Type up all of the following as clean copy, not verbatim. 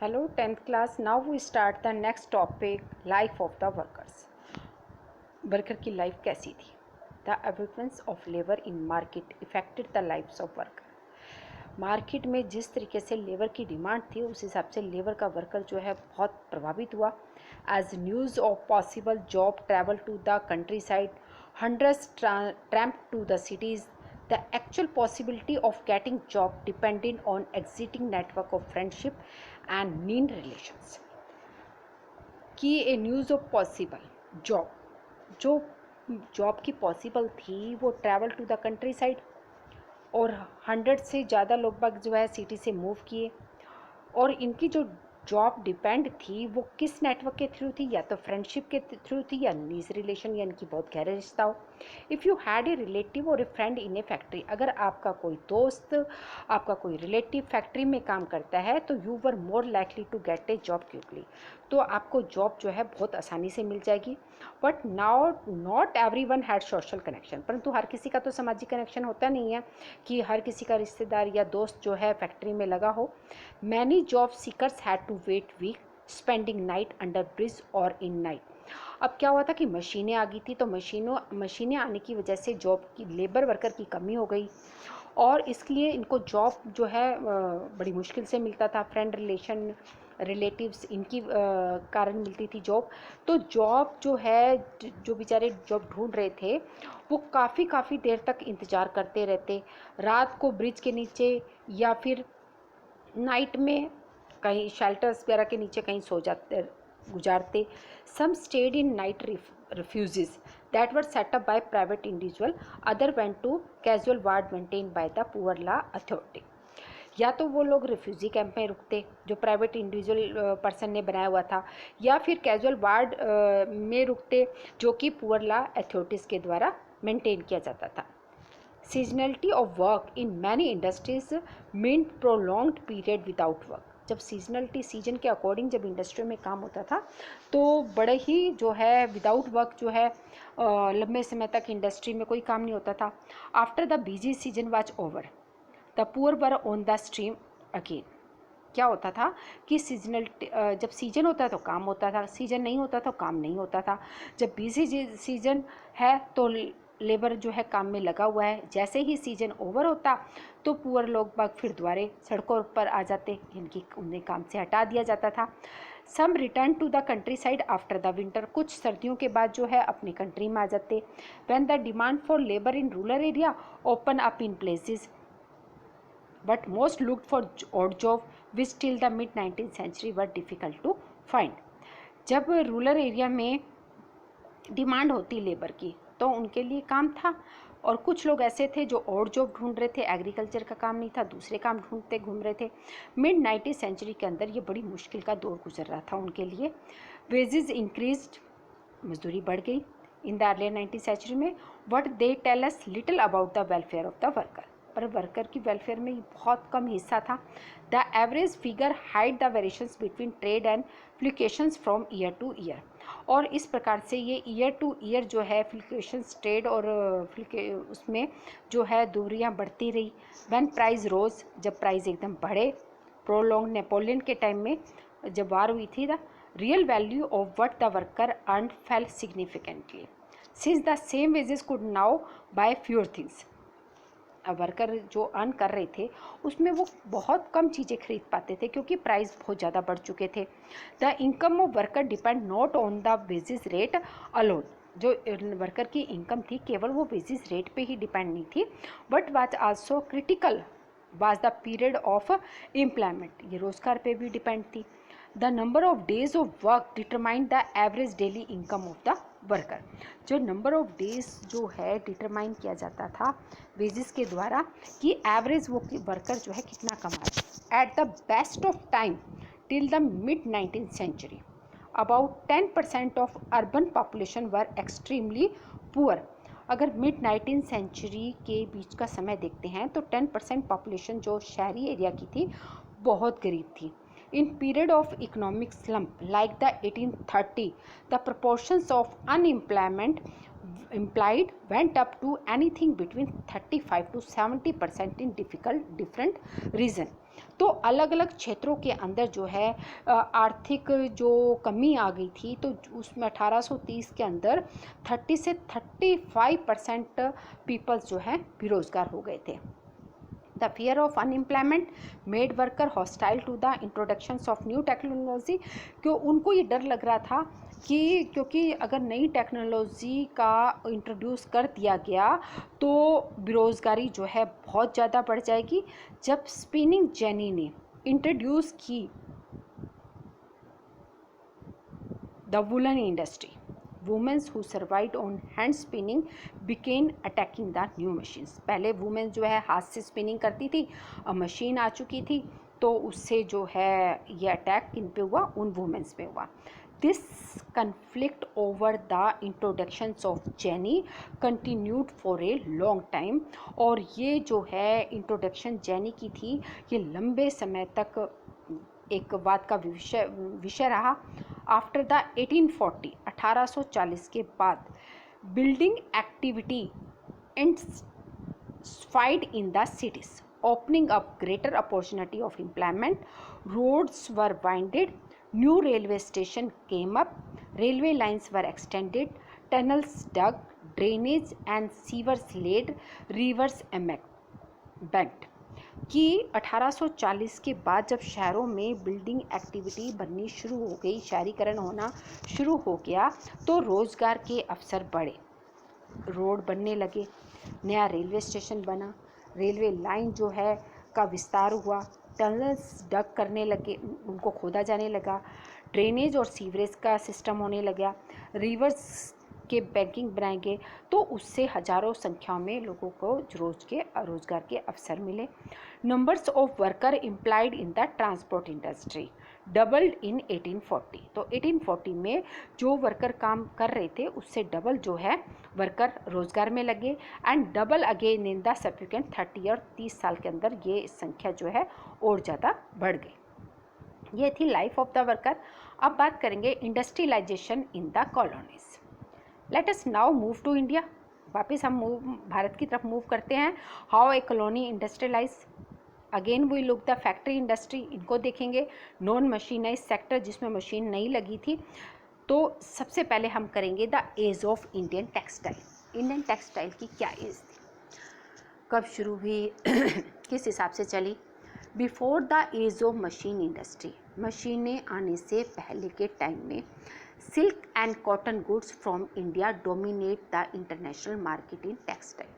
Hello 10th class. Now we start the next topic, life of the workers. Worker की life कैसी थी? The evolution of labour in market affected the lives of worker. Market में जिस तरीके से labour की demand थी उस हिसाब से लेबर का वर्कर जो है बहुत प्रभावित हुआ. As news of possible job travel to the countryside, hundreds tramp to the cities. The actual possibility of getting job depended on existing network of friendship and mean relations. कि a news of possible job, जो job की possible थी वो travel to the countryside, और 100 से ज़्यादा लोग बाग जो है सिटी से मूव किए. और इनकी जो जॉब डिपेंड थी वो किस नेटवर्क के थ्रू थी? या तो फ्रेंडशिप के थ्रू थी या नीज रिलेशन, या इनकी बहुत गहरा रिश्ता हो. If you had a relative और ए फ्रेंड इन ए फैक्ट्री, अगर आपका कोई दोस्त, आपका कोई रिलेटिव फैक्ट्री में काम करता है तो you were more likely to get a job quickly, तो आपको जॉब जो है बहुत आसानी से मिल जाएगी. But now not every one had social connection, परंतु हर किसी का तो सामाजिक कनेक्शन होता नहीं है कि हर किसी का रिश्तेदार या दोस्त जो है फैक्ट्री में लगा हो. Many job seekers had to wait week spending night under bridge और इन नाइट. अब क्या हुआ था कि मशीनें आ गई थी, तो मशीनें आने की वजह से जॉब की, लेबर वर्कर की कमी हो गई, और इसलिए इनको जॉब जो है बड़ी मुश्किल से मिलता था. फ्रेंड रिलेशन, रिलेटिव्स, इनकी कारण मिलती थी जॉब. तो जॉब जो है, जो बेचारे जॉब ढूंढ रहे थे वो काफ़ी देर तक इंतज़ार करते रहते. रात को ब्रिज के नीचे या फिर नाइट में कहीं शेल्टर्स वगैरह के नीचे कहीं सो जाते, गुजारते. Some stayed in night refuges that were set up by private individual, other went to casual ward maintained by the poor law authority. या तो वो लोग रिफ्यूज़ी कैंप में रुकते जो प्राइवेट इंडिविजुअल पर्सन ने बनाया हुआ था, या फिर कैजुअल वार्ड में रुकते जो कि पुअर लॉ अथॉरिटीज़ के द्वारा मेंटेन किया जाता था. Seasonality of work in many industries mean prolonged period without work. जब सीजनलिटी, सीजन के अकॉर्डिंग जब इंडस्ट्री में काम होता था तो बड़े ही जो है विदाउट वर्क जो है लंबे समय तक इंडस्ट्री में कोई काम नहीं होता था. After the busy season was over, the poor were on the stream again. क्या होता था कि सीजनल, जब सीजन होता तो काम होता था, सीजन नहीं होता तो काम नहीं होता था. जब बिजी सीजन है तो लेबर जो है काम में लगा हुआ है, जैसे ही सीजन ओवर होता तो पुअर लोग बाग फिर दोबारे सड़कों पर आ जाते, इनकी उन्हें काम से हटा दिया जाता था. Some return to the countryside after the winter, कुछ सर्दियों के बाद जो है अपनी कंट्री में आ जाते. When the demand for labour in rural area open up in places, but most looked for odd job which till the mid 19th century were difficult to find. जब रूरल एरिया में demand होती labour की तो उनके लिए काम था, और कुछ लोग ऐसे थे जो और जॉब ढूंढ रहे थे, एग्रीकल्चर का काम नहीं था, दूसरे काम ढूंढते घूम रहे थे. मिड 19th सेंचुरी के अंदर ये बड़ी मुश्किल का दौर गुजर रहा था उनके लिए. वेजेस इंक्रीज्ड, मजदूरी बढ़ गई in the early 19th century में. But they tell us little about the welfare of the worker, पर वर्कर की वेलफेयर में बहुत कम हिस्सा था. The average figure hide the variations between trade and fluctuations from year to year. और इस प्रकार से ये ईयर टू ईयर जो है फ्लक्चुएशंस, ट्रेड और उसमें जो है दूरियां बढ़ती रही. व्हेन प्राइस रोज, जब प्राइस एकदम बढ़े, प्रोलॉन्ग नेपोलियन के टाइम में जब वार हुई थी, the real value of what the worker earn fell significantly since the same wages could now buy fewer things. Worker जो अर्न कर रहे थे उसमें वो बहुत कम चीज़ें खरीद पाते थे क्योंकि प्राइस बहुत ज़्यादा बढ़ चुके थे. The income of worker depend not on the wages rate alone, जो वर्कर की इनकम थी केवल वो वेजेस रेट पे ही डिपेंड नहीं थी, but was also critical was the period of employment, ये रोज़गार पे भी डिपेंड थी. The number of days of work determine the average daily income of the worker. जो नंबर ऑफ डेज जो है डिटरमाइन किया जाता था वेजेस के द्वारा कि एवरेज वो वर्कर जो है कितना कमाए. At the best of time till the mid 19th century about 10% of urban population were extremely poor. अगर मिड 19th सेंचुरी के बीच का समय देखते हैं तो 10% पॉपुलेशन जो शहरी एरिया की थी बहुत गरीब थी. In period of economic slump like the 1830, the proportions of unemployment implied went up to anything between 35 to 70% in different region. तो अलग अलग क्षेत्रों के अंदर जो है आर्थिक जो कमी आ गई थी, तो उसमें 1830 के अंदर 30 से 35% पीपल्स जो है बेरोजगार हो गए थे। The fear of unemployment made worker hostile to the introductions of new technology। क्यों उनको ये डर लग रहा था कि क्योंकि अगर नई टेक्नोलॉजी का इंट्रोड्यूस कर दिया गया तो बेरोज़गारी जो है बहुत ज़्यादा बढ़ जाएगी। जब स्पिनिंग जेनी ने इंट्रोड्यूस की the woollen industry, women's who survived on hand spinning began attacking the new machines. पहले वुमेन जो है हाथ से स्पिनिंग करती थी, अब मशीन आ चुकी थी, तो उससे जो है ये अटैक किन पे हुआ, उन वुमेन्स पे हुआ। This conflict over the introductions of jenny continued for a long time। और ये जो है इंट्रोडक्शन जेनी की थी, ये लंबे समय तक एक बात का विषय रहा। आफ्टर द 1840 1840 के बाद building activity intensified in the cities, opening up greater opportunity of employment. Roads were widened, new railway station came up, railway lines were extended, tunnels dug, drainage and sewers laid, rivers embanked। कि 1840 के बाद जब शहरों में building activity बननी शुरू हो गई, शहरीकरण होना शुरू हो गया, तो रोज़गार के अवसर बढ़े, रोड बनने लगे, नया रेलवे स्टेशन बना, रेलवे लाइन जो है का विस्तार हुआ, टनल्स डग करने लगे, उनको खोदा जाने लगा, ड्रेनेज और सीवरेज का सिस्टम होने लगा, रिवर्स के बैंकिंग बनाए गए, तो उससे हजारों संख्या में लोगों को रोजगार के अवसर मिले। Numbers of worker employed in the transport industry doubled in 1840। तो 1840 में जो वर्कर काम कर रहे थे उससे डबल जो है वर्कर रोजगार में लगे, and double again in the subsequent 30 और 30 साल के अंदर ये संख्या जो है और ज़्यादा बढ़ गई। ये थी लाइफ ऑफ द वर्कर। अब बात करेंगे industrialisation in the colonies. Let us now move to India. वापस हम भारत की तरफ मूव करते हैं। How a colony industrialise. Again we look the factory industry, इनको देखेंगे। नॉन मशीनाइज सेक्टर, जिसमें मशीन नहीं लगी थी। तो सबसे पहले हम करेंगे the age of Indian textile. Indian textile की क्या एज थी, कब शुरू हुई, किस हिसाब से चली। Before the age of machine industry, मशीनें आने से पहले के टाइम में silk and cotton goods from India dominate the international market in textile.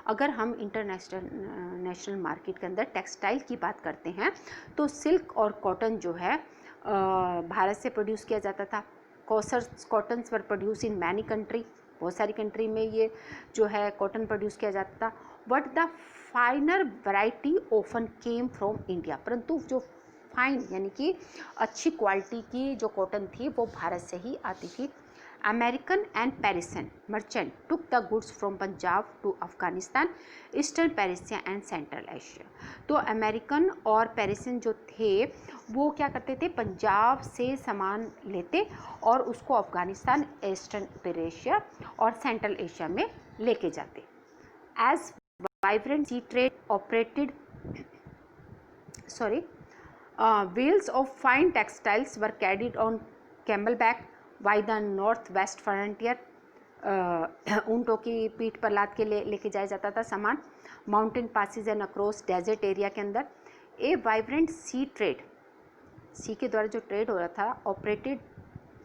अगर हम नेशनल मार्केट के अंदर टेक्सटाइल की बात करते हैं तो सिल्क और कॉटन जो है भारत से प्रोड्यूस किया जाता था। Cottons were produce in many country, बहुत सारी कंट्री में ये जो है कॉटन प्रोड्यूस किया जाता था। But the फाइनर variety often came from India, परंतु जो फाइन यानी कि अच्छी क्वालिटी की जो कॉटन थी वो भारत से ही आती थी। American and Persian merchant took the goods from Punjab to Afghanistan, eastern Persia and central Asia. तो अमेरिकन और पेरिसियन जो थे वो क्या करते थे, पंजाब से सामान लेते और उसको अफगानिस्तान, ईस्टर्न पेरिसिया और सेंट्रल एशिया में लेके जाते। As vibrant sea trade operated wheels of fine textiles were carried on camelback by the northwest frontier। ऊँटों की पीठ पर लाद के लेके जाया जाता था सामान। Mountain passes and across desert area के अंदर। ए वाइब्रेंट सी ट्रेड, सी के द्वारा जो ट्रेड हो रहा था, operated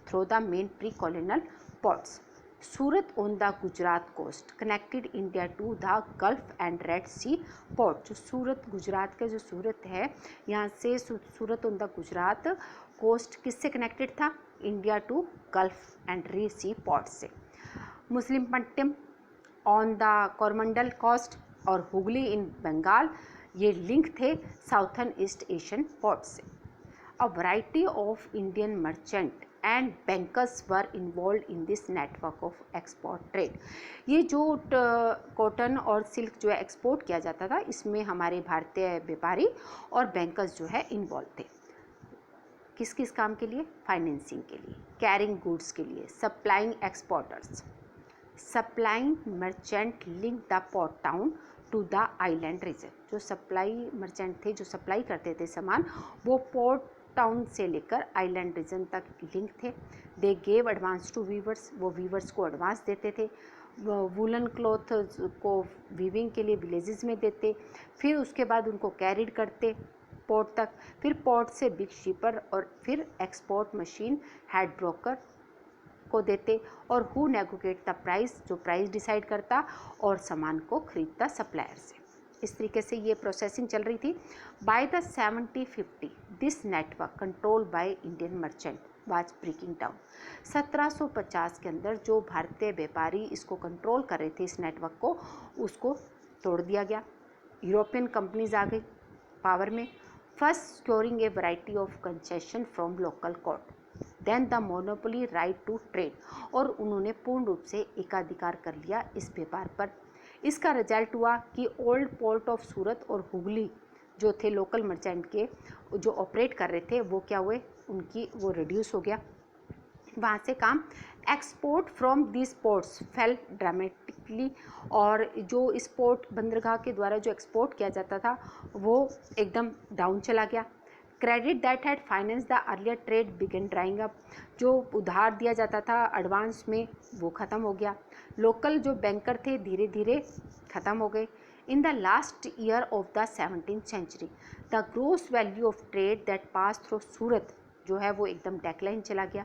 through the main pre colonial ports. Surat on the Gujarat coast connected India to the Gulf and Red Sea port. जो सूरत, गुजरात का जो सूरत है, यहाँ से Surat on the Gujarat coast किससे कनेक्टेड था, India to Gulf and Red Sea port से। Masulipatnam on the Coromandel coast और हुगली इन बंगाल, ये लिंक थे साउथर्न ईस्ट एशियन पोर्ट से। A variety of Indian merchant and bankers were involve in this network of export trade. ये जो cotton और silk जो है एक्सपोर्ट किया जाता था, इसमें हमारे भारतीय व्यापारी और बैंकर्स जो है इन्वॉल्व थे। किस किस काम के लिए, फाइनेंसिंग के लिए, कैरिंग गुड्स के लिए, supplying exporters, supplying merchant link the port town to the island region. जो सप्लाई मर्चेंट थे, जो सप्लाई करते थे सामान, वो पोर्ट टाउन से लेकर आइलैंड रीजन तक लिंक थे। They gave advance to weavers, वो वीवर्स को एडवांस देते थे। वूलन क्लॉथ को वीविंग के लिए विलेजेस में देते, फिर उसके बाद उनको कैरिड करते पोर्ट तक, फिर पोर्ट से बिग शिपर और फिर एक्सपोर्ट मशीन हेड ब्रोकर को देते, और हु नेगोशिएट द प्राइस, जो प्राइस डिसाइड करता और सामान को खरीदता सप्लायर से। इस तरीके से ये प्रोसेसिंग चल रही थी। By the 1750 this network control by Indian merchant was breaking down. 1750 के अंदर जो भारतीय व्यापारी इसको कंट्रोल कर रहे थे, इस नेटवर्क को, उसको तोड़ दिया गया। यूरोपियन कंपनीज आ गई पावर में, first securing a variety of concession from local court, then the monopoly right to trade, और उन्होंने पूर्ण रूप से एकाधिकार कर लिया इस व्यापार पर। इसका रिजल्ट हुआ कि ओल्ड पोर्ट ऑफ सूरत और हुगली जो थे लोकल मर्चेंट के जो ऑपरेट कर रहे थे, वो क्या हुए, उनकी वो रिड्यूस हो गया, वहाँ से काम। Export from this ports fail dramatically, और जो इस पोर्ट बंदरगाह के द्वारा जो एक्सपोर्ट किया जाता था वो एकदम डाउन चला गया। Credit that had finance the earlier trade began drying up, जो उधार दिया जाता था एडवांस में वो ख़त्म हो गया। लोकल जो बैंकर थे धीरे धीरे ख़त्म हो गए। In the last year of the 17th century the gross value of trade that pass through Surat जो है वो एकदम डेक्लाइन चला गया।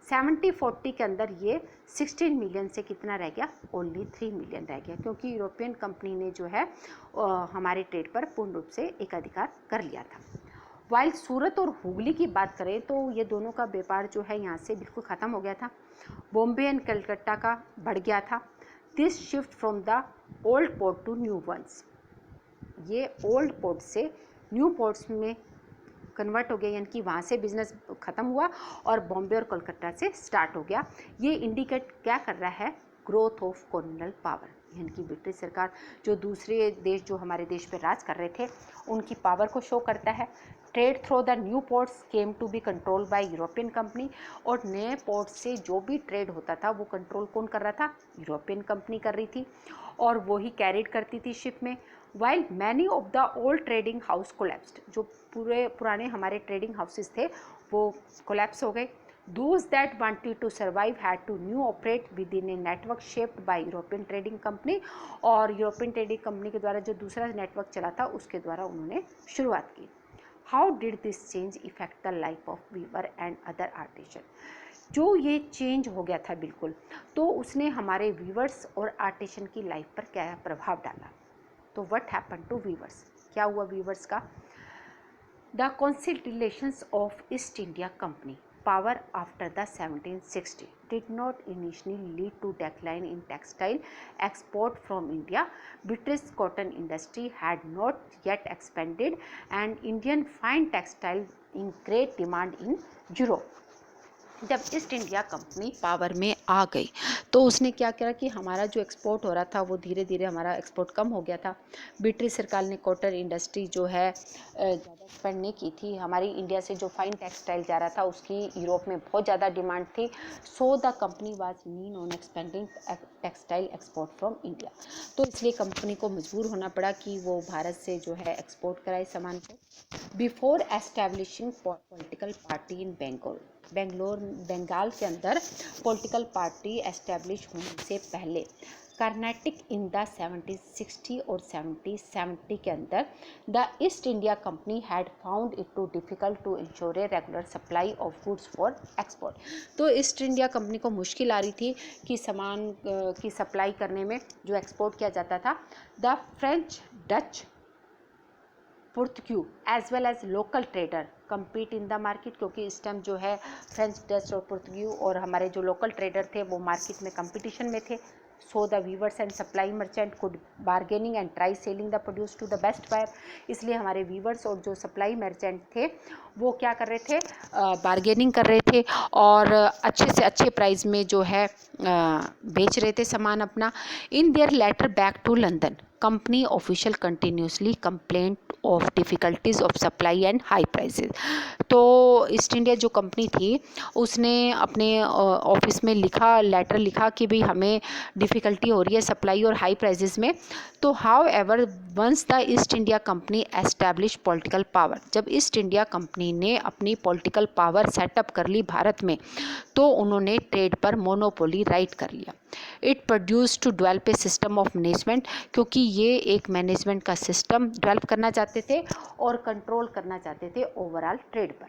70-40 के अंदर ये 16 मिलियन से कितना रह गया, ओनली 3 मिलियन रह गया, क्योंकि यूरोपियन कंपनी ने जो है हमारे ट्रेड पर पूर्ण रूप से एकाधिकार कर लिया था। वाइल सूरत और हुगली की बात करें तो ये दोनों का व्यापार जो है यहाँ से बिल्कुल ख़त्म हो गया था। बॉम्बे एंड कलकत्ता का बढ़ गया था। This shift from the old port to new ones, ये ओल्ड पोर्ट से न्यू पोर्ट्स में कन्वर्ट हो गया, यानी कि वहाँ से बिजनेस ख़त्म हुआ और बॉम्बे और कोलकाता से स्टार्ट हो गया। ये इंडिकेट क्या कर रहा है, ग्रोथ ऑफ कॉलोनियल पावर, यानी कि ब्रिटिश सरकार जो दूसरे देश जो हमारे देश पर राज कर रहे थे उनकी पावर को शो करता है। Trade through the new ports came to be control by European company, और नए पोर्ट से जो भी ट्रेड होता था वो कंट्रोल कौन कर रहा था, यूरोपियन कंपनी कर रही थी, और वो ही कैरिड करती थी शिप में। While many of the old trading house collapsed, जो पुराने हमारे ट्रेडिंग हाउसेस थे वो कोलैप्स हो गए। Those that wanted to survive had to new operate within a network shaped by European Trading Company, और यूरोपियन ट्रेडिंग कंपनी के द्वारा जो दूसरा नेटवर्क चला था उसके द्वारा उन्होंने शुरुआत की। How did this change affect the life of weaver and other artisan, जो ये चेंज हो गया था बिल्कुल, तो उसने हमारे वीवर्स और आर्टिसन की लाइफ पर क्या प्रभाव डाला। तो व्हाट हैपन टू वीवर्स, क्या हुआ वीवर्स का। The considerations of East India Company power after the 1760 did not initially lead to decline in textile export from India. British cotton industry had not yet expanded and Indian fine textile in great demand in Europe. जब East India company power में आ गई तो उसने क्या किया कि हमारा जो एक्सपोर्ट हो रहा था वो धीरे धीरे हमारा एक्सपोर्ट कम हो गया था। ब्रिटिश सरकार ने कॉटन इंडस्ट्री जो है ज़्यादा एक्सपेंड नहीं की थी। हमारी इंडिया से जो फाइन टेक्सटाइल जा रहा था उसकी यूरोप में बहुत ज़्यादा डिमांड थी। So the company was mean on expanding textile export from India, तो इसलिए कंपनी को मजबूर होना पड़ा कि वो भारत से जो है एक्सपोर्ट कराए सामान को। Before establishing political party in Bengal के अंदर पॉलिटिकल पार्टी एस्टेब्लिश होने से पहले कर्नाटक इन द 1760 और 1770 के अंदर the East India company had found it too difficult to ensure a regular supply of goods for export. तो ईस्ट इंडिया कंपनी को मुश्किल आ रही थी कि सामान की सप्लाई करने में जो एक्सपोर्ट किया जाता था। The French, Dutch, Portuguese as well as local trader compete in the market, क्योंकि इस टाइम जो है फ्रेंच, डच और पुर्तग्यू और हमारे जो लोकल ट्रेडर थे वो मार्केट में कंपटीशन में थे। So the weavers and supply merchant could bargaining and try selling the produce to the best buyer. इसलिए हमारे वीवर्स और जो सप्लाई मर्चेंट थे वो क्या कर रहे थे, बार्गेनिंग कर रहे थे और अच्छे से अच्छे प्राइस में जो है बेच रहे थे सामान अपना। In their letter back to London company official continuously complaint of difficulties of supply and high prices. तो ईस्ट इंडिया जो कंपनी थी उसने अपने ऑफिस में लेटर लिखा कि भाई हमें डिफ़िकल्टी हो रही है सप्लाई और हाई प्राइसेस में। तो however once the East India company establish political power, जब ईस्ट इंडिया कंपनी ने अपनी पॉलिटिकल पावर सेटअप कर ली भारत में, तो उन्होंने ट्रेड पर मोनोपोली राइट कर लिया। It produce to develop a system of management, क्योंकि ये एक मैनेजमेंट का सिस्टम डेवलप करना चाहते थे और कंट्रोल करना चाहते थे ओवरऑल ट्रेड पर,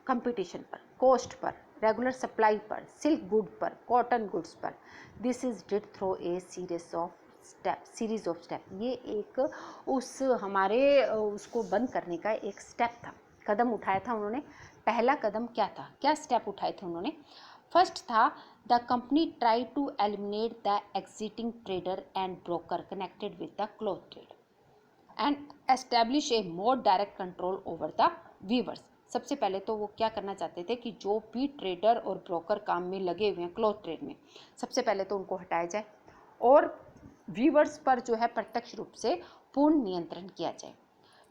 कंपटीशन पर, कॉस्ट पर, रेगुलर सप्लाई पर, सिल्क गुड पर, कॉटन गुड्स पर। This is did through a series of step. ये एक उस हमारे उसको बंद करने का एक स्टेप था, कदम उठाया था उन्होंने। पहला कदम क्या था, क्या स्टेप उठाए थे उन्होंने? फर्स्ट था the company try to eliminate the existing trader and broker connected with the cloth trade and establish a more direct control over the weavers. सबसे पहले तो वो क्या करना चाहते थे कि जो भी ट्रेडर और ब्रोकर काम में लगे हुए हैं क्लॉथ ट्रेड में, सबसे पहले तो उनको हटाया जाए और वीवर्स पर जो है प्रत्यक्ष रूप से पूर्ण नियंत्रण किया जाए।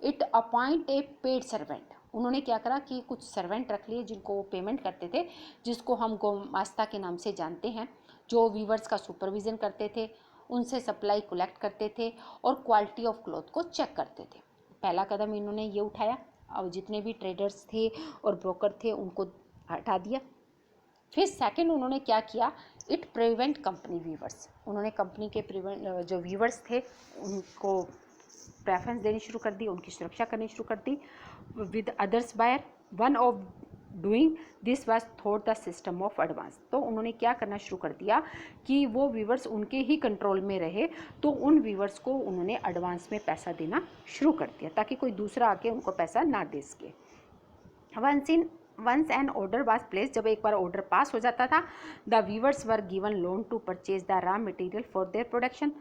It appoint a paid servant. उन्होंने क्या करा कि कुछ सर्वेंट रख लिए जिनको वो पेमेंट करते थे, जिसको हम गोमास्ता के नाम से जानते हैं, जो वीवर्स का सुपरविज़न करते थे, उनसे सप्लाई कलेक्ट करते थे और क्वालिटी ऑफ क्लॉथ को चेक करते थे। पहला कदम इन्होंने ये उठाया, और जितने भी ट्रेडर्स थे और ब्रोकर थे उनको हटा दिया। फिर सेकंड उन्होंने क्या किया, इट प्रिवेंट कंपनी वीवर्स। उन्होंने कंपनी के जो वीवर्स थे उनको प्रेफरेंस देनी शुरू कर दी, उनकी सुरक्षा करनी शुरू कर दी with others buyer. One of doing this was thought the system of advance. तो उन्होंने क्या करना शुरू कर दिया कि वो वीवर्स उनके ही कंट्रोल में रहे, तो उन वीवर्स को उन्होंने एडवांस में पैसा देना शुरू कर दिया ताकि कोई दूसरा आके उनको पैसा ना दे सके। Once an order was place, जब एक बार ऑर्डर पास हो जाता था, the weavers were given loan to purchase the raw material for their production.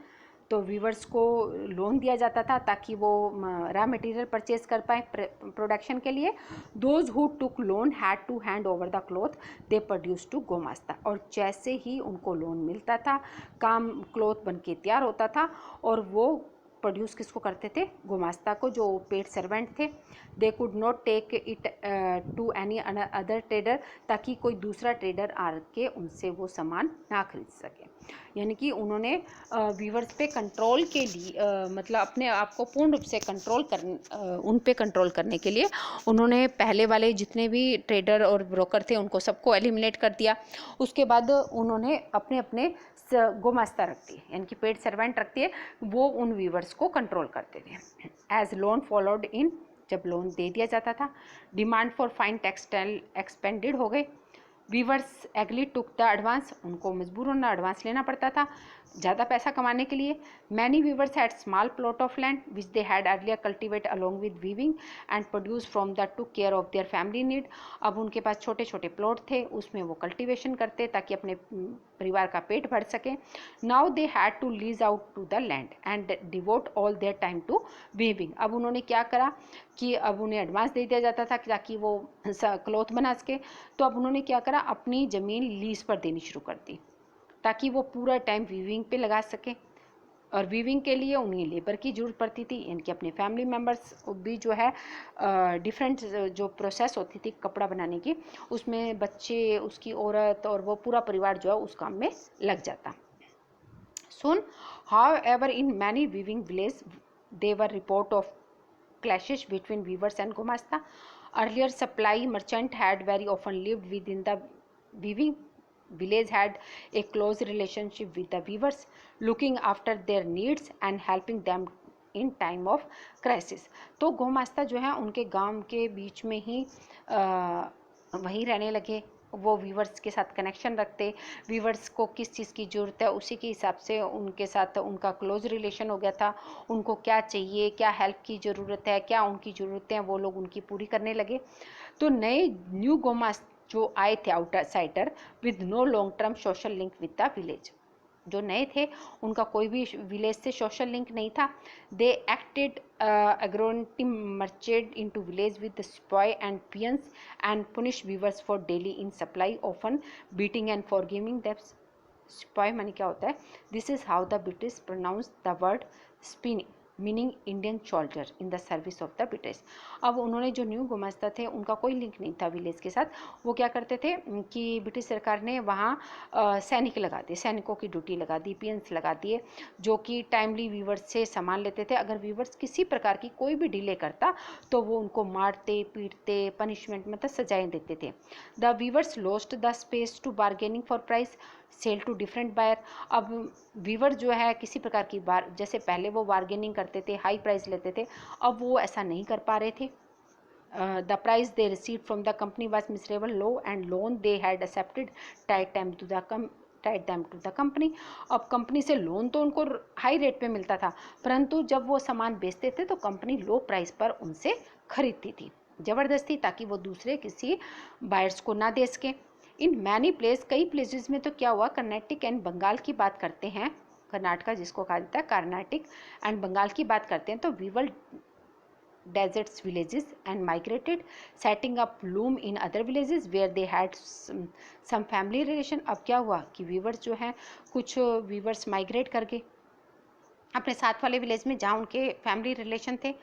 तो वीवर्स को लोन दिया जाता था ताकि वो रॉ मटेरियल परचेज कर पाए प्रोडक्शन के लिए। Those who took loan had to hand over the cloth they produce to gomastha. और जैसे ही उनको लोन मिलता था, काम क्लॉथ बन के तैयार होता था और वो प्रोड्यूस किसको करते थे? गोमास्ता को, जो पेड सर्वेंट थे। They could not take it to any other trader, ताकि कोई दूसरा ट्रेडर आके उनसे वो सामान ना खरीद सके। यानी कि उन्होंने वीवर्स पे कंट्रोल के लिए मतलब अपने आप को पूर्ण रूप से उन पे कंट्रोल करने के लिए उन्होंने पहले वाले जितने भी ट्रेडर और ब्रोकर थे उनको सबको एलिमिनेट कर दिया। उसके बाद उन्होंने अपने अपने गोमास्ता रख दिए, यानी कि पेड सर्वेंट रख दिए, वो उन वीवर्स को कंट्रोल करते थे। एज लोन फॉलोड इन, जब लोन दे दिया जाता था, demand for fine textile expanded हो गए। वीवर्स एग्ली टुक द एडवांस, उनको मजबूर होना एडवांस लेना पड़ता था ज़्यादा पैसा कमाने के लिए। Many weavers had small plot of land which they had earlier cultivate along with weaving and produce from the to care of their family need. अब उनके पास छोटे छोटे प्लॉट थे, उसमें वो कल्टिवेशन करते ताकि अपने परिवार का पेट भर सके। Now they had to lease out to the land and devote all their time to weaving. अब उन्होंने क्या करा कि अब उन्हें एडवांस दे दिया जाता था ताकि वो क्लॉथ बना सके। तो अब उन्होंने क्या करा, अपनी ज़मीन लीज पर देनी शुरू कर दी ताकि वो पूरा टाइम वीविंग पे लगा सके। और वीविंग के लिए उन्हें लेबर की ज़रूरत पड़ती थी, इनके अपने फैमिली मेम्बर्स भी जो है डिफरेंट जो प्रोसेस होती थी कपड़ा बनाने की, उसमें बच्चे, उसकी औरत और वो पूरा परिवार जो है उस काम में लग जाता। Soon, however, in many weaving villages, there were report of clashes between weavers and gomasta. Earlier, supply merchant had very often lived within the weaving village, had a close relationship with the weavers, looking after their needs and helping them in time of crisis. तो गोमास्ता जो है उनके गांव के बीच में ही वहीं रहने लगे, वो वीवर्स के साथ कनेक्शन रखते, वीवर्स को किस चीज़ की ज़रूरत है उसी के हिसाब से उनके साथ उनका क्लोज रिलेशन हो गया था। उनको क्या चाहिए, क्या हेल्प की ज़रूरत है, क्या उनकी ज़रूरतें हैं, वो लोग उनकी पूरी करने लगे। तो नए न्यू गोमास जो आए थे outsider with no long term social link with the village, जो नए थे उनका कोई भी विलेज से सोशल लिंक नहीं था। दे एक्टेड अग्रोनिटी marched into village with sepoy and peons and punish weavers for delay in supply often beating and for giving that. Sepoy money क्या होता है? This is how the British pronounce the word spinning. Meaning Indian soldier in the service of the British. अब उन्होंने जो new गुमास्ता थे उनका कोई link नहीं था विलेज के साथ। वो क्या करते थे कि ब्रिटिश सरकार ने वहाँ सैनिक लगा दिए, सैनिकों की ड्यूटी लगा दी, पीएन्स लगा दिए, जो कि टाइमली वीवर्स से सामान लेते थे। अगर वीवर्स किसी प्रकार की कोई भी डिले करता तो वो उनको मारते पीटते, पनिशमेंट मतलब सजाएं देते थे। The weavers lost the space to bargaining for price, sell to different buyer. अब वीवर जो है किसी प्रकार की जैसे पहले वो बार्गेनिंग करते थे, हाई प्राइस लेते थे, अब वो ऐसा नहीं कर पा रहे थे। The price they received from the company was miserable low and loan they had accepted tied them to the company। अब कंपनी से लोन तो उनको हाई रेट पे मिलता था, परंतु जब वो सामान बेचते थे तो कंपनी लो प्राइस पर उनसे खरीदती थी ज़बरदस्ती, ताकि वो दूसरे किसी बायर्स को ना दे सके। इन मैनी प्लेस, कई प्लेसेस में तो क्या हुआ, कर्नाटक एंड बंगाल की बात करते हैं, कर्नाटका जिसको कहा जाता है, कर्नाटक एंड बंगाल की बात करते हैं तो Weaver deserts villages and migrated, setting up loom in other villages where they had some family relation। अब क्या हुआ कि वीवर्स जो हैं, कुछ वीवर्स माइग्रेट कर गए अपने साथ वाले विलेज में जहाँ उनके फैमिली रिलेशन थे।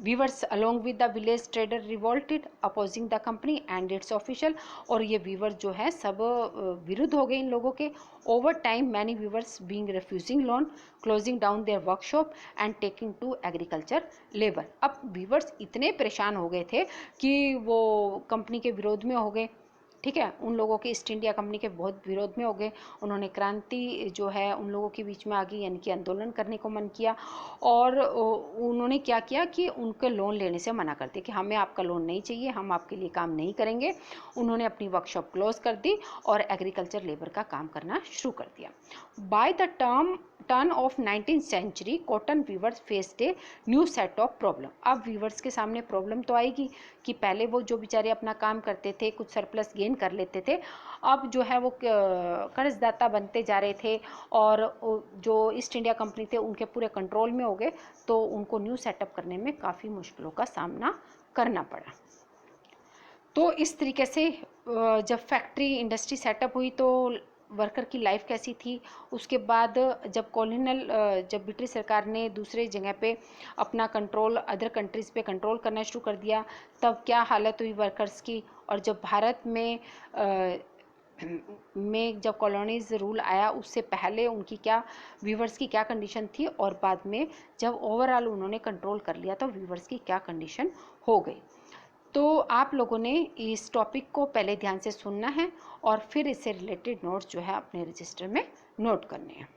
Weavers along with the village trader revolted opposing the company and its official. और ये वीवर जो है सब विरुद्ध हो गए इन लोगों के। Over time many weavers being refusing loan, closing down their workshop and taking to agriculture labour. अब वीवर्स इतने परेशान हो गए थे कि वो कंपनी के विरोध में हो गए, ठीक है, उन लोगों के ईस्ट इंडिया कंपनी के बहुत विरोध में हो गए। उन्होंने क्रांति जो है उन लोगों के बीच में आ गई, यानी कि आंदोलन करने को मन किया। और उन्होंने क्या किया कि उनके लोन लेने से मना कर दिया कि हमें आपका लोन नहीं चाहिए, हम आपके लिए काम नहीं करेंगे। उन्होंने अपनी वर्कशॉप क्लोज कर दी और एग्रीकल्चर लेबर का काम करना शुरू कर दिया। By the turn of 19th century cotton weavers faced a new set of problem. अब वीवर्स के सामने प्रॉब्लम तो आएगी कि पहले वो जो बेचारे अपना काम करते थे, कुछ सरप्लस गेन कर लेते थे, अब जो है वो कर्जदाता बनते जा रहे थे और जो ईस्ट इंडिया कंपनी थे उनके पूरे कंट्रोल में हो गए, तो उनको न्यू सेटअप करने में काफ़ी मुश्किलों का सामना करना पड़ा। तो इस तरीके से जब फैक्ट्री इंडस्ट्री सेटअप हुई तो वर्कर की लाइफ कैसी थी। उसके बाद जब कॉलोनियल जब ब्रिटिश सरकार ने दूसरे जगह पे अपना कंट्रोल अदर कंट्रीज़ पे कंट्रोल करना शुरू कर दिया, तब क्या हालत हुई वर्कर्स की। और जब भारत में जब कॉलोनीज रूल आया उससे पहले उनकी क्या, वीवर्स की क्या कंडीशन थी, और बाद में जब ओवरऑल उन्होंने कंट्रोल कर लिया तो वीवर्स की क्या कंडीशन हो गई। तो आप लोगों ने इस टॉपिक को पहले ध्यान से सुनना है और फिर इससे रिलेटेड नोट्स जो है अपने रजिस्टर में नोट करने हैं।